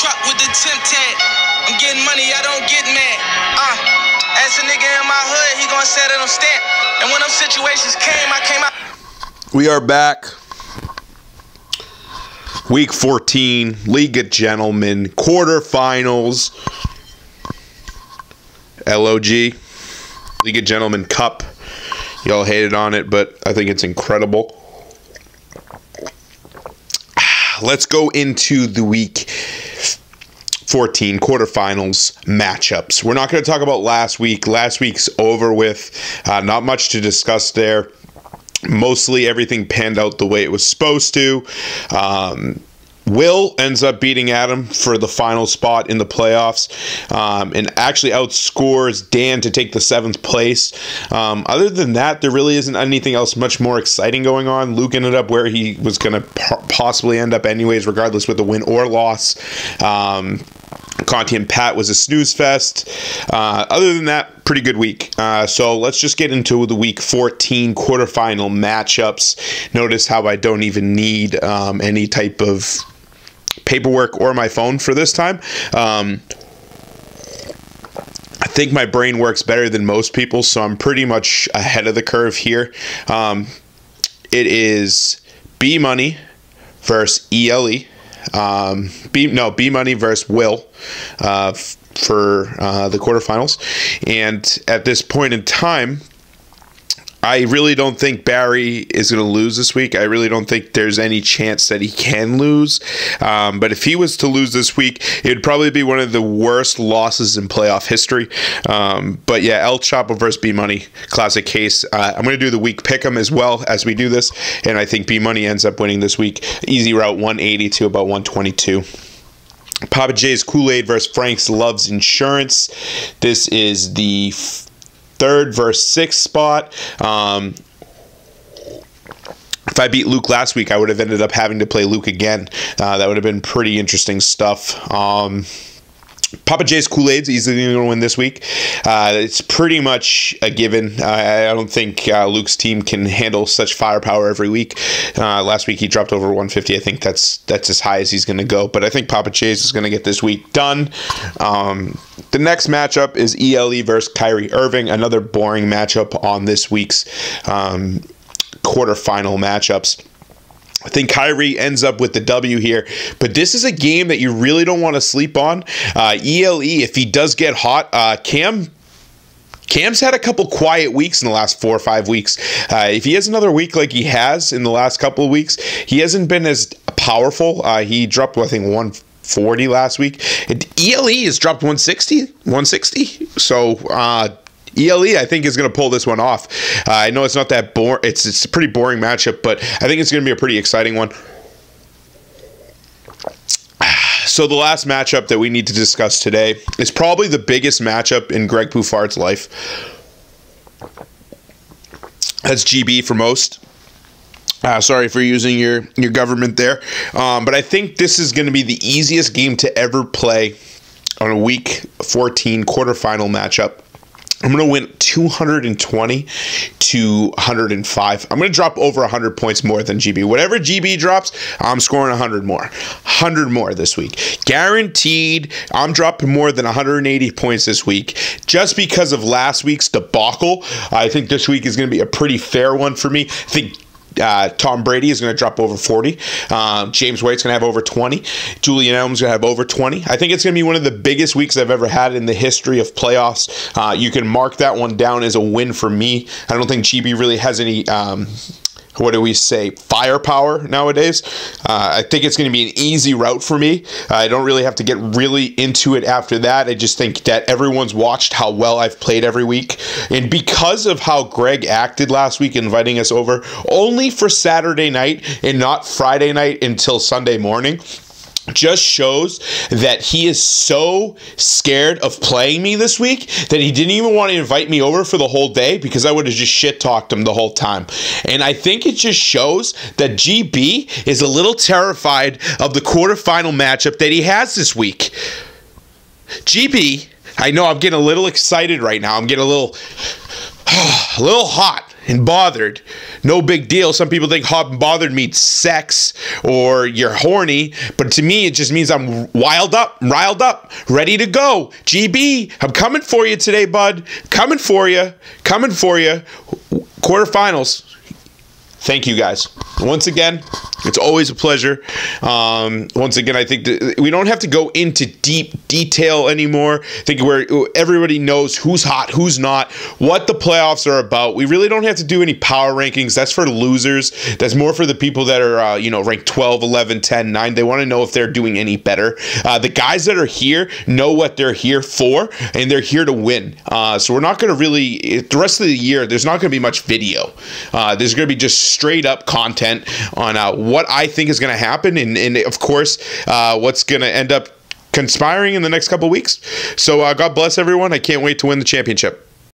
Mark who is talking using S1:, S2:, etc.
S1: truck with the temp tag. I'm getting money, I don't get mad. As a nigga in my hood, he gonna set it on stamp. And when those situations came, I came out.
S2: We are back. Week 14, League of Gentlemen, quarterfinals. LOG, League of Gentlemen Cup. Y'all hated on it, but I think it's incredible. Let's go into the week 14 quarterfinals matchups. We're not going to talk about last week. Last week's over with. Not much to discuss there. Mostly everything panned out the way it was supposed to. Will ends up beating Adam for the final spot in the playoffs, and actually outscores Dan to take the 7th place. Other than that, there really isn't anything else much more exciting going on. Luke ended up where he was going to possibly end up anyways, regardless with a win or loss. Conti and Pat was a snooze fest. Other than that, pretty good week. So let's just get into the week 14 quarterfinal matchups. Notice how I don't even need any type of paperwork or my phone for this time. I think my brain works better than most people, so I'm pretty much ahead of the curve here. It is B Money versus ELE. B Money versus Will for the quarterfinals. And at this point in time, I really don't think Barry is going to lose this week. I really don't think there's any chance that he can lose. But if he was to lose this week, it would probably be one of the worst losses in playoff history. But yeah, El Chapo versus B Money, classic case. I'm going to do the week pick'em as well as we do this, and I think B Money ends up winning this week. Easy route 180 to about 122. Papa J's Kool-Aid versus Frank's Loves Insurance. This is the 3rd versus 6th spot. If I beat Luke last week, I would have ended up having to play Luke again. That would have been pretty interesting stuff. Papa J's Kool-Aid's easily going to win this week. It's pretty much a given. I don't think Luke's team can handle such firepower every week. Last week he dropped over 150. I think that's as high as he's going to go. But I think Papa J's is going to get this week done. The next matchup is ELE versus Kyrie Irving. Another boring matchup on this week's quarterfinal matchups. I think Kyrie ends up with the W here, but this is a game that you really don't want to sleep on. ELE, if he does get hot, Cam's had a couple quiet weeks in the last 4 or 5 weeks. If he has another week like he has in the last couple of weeks, he hasn't been as powerful. He dropped, I think, 140 last week. And ELE has dropped 160. So, ELE, I think, is going to pull this one off. I know it's not that boring. It's a pretty boring matchup, but I think it's going to be a pretty exciting one. So the last matchup that we need to discuss today is probably the biggest matchup in Greg Pouffard's life. That's GB for most. Sorry for using your government there. But I think this is going to be the easiest game to ever play on a week 14 quarterfinal matchup. I'm going to win 220 to 105. I'm going to drop over 100 points more than GB. Whatever GB drops, I'm scoring 100 more. 100 more this week. Guaranteed, I'm dropping more than 180 points this week. Just because of last week's debacle, I think this week is going to be a pretty fair one for me. I think Tom Brady is going to drop over 40. James White's going to have over 20. Julian Edelman's going to have over 20. I think it's going to be one of the biggest weeks I've ever had in the history of playoffs. You can mark that one down as a win for me. I don't think GB really has any what do we say, firepower nowadays. I think it's going to be an easy route for me. I don't really have to get really into it after that. I just think that everyone's watched how well I've played every week. And because of how Greg acted last week, inviting us over only for Saturday night and not Friday night until Sunday morning, just shows that he is so scared of playing me this week that he didn't even want to invite me over for the whole day because I would have just shit-talked him the whole time. And I think it just shows that GB is a little terrified of the quarterfinal matchup that he has this week. GB, I know I'm getting a little excited right now. I'm getting a little hot. and bothered. No big deal. Some people think hot and bothered means sex or you're horny, but to me it just means I'm riled up, ready to go. GB, I'm coming for you today, bud. Coming for you. Quarterfinals. Thank you guys. Once again, it's always a pleasure. Once again, I think that we don't have to go into deep detail anymore. I think where everybody knows who's hot, who's not, what the playoffs are about. We really don't have to do any power rankings. That's for losers. That's more for the people that are, ranked 12, 11, 10, 9. They want to know if they're doing any better. The guys that are here know what they're here for, and they're here to win. So we're not going to really, the rest of the year, there's not going to be much video. There's going to be just straight up content on what I think is going to happen, and of course, what's going to end up conspiring in the next couple weeks. So God bless everyone. I can't wait to win the championship.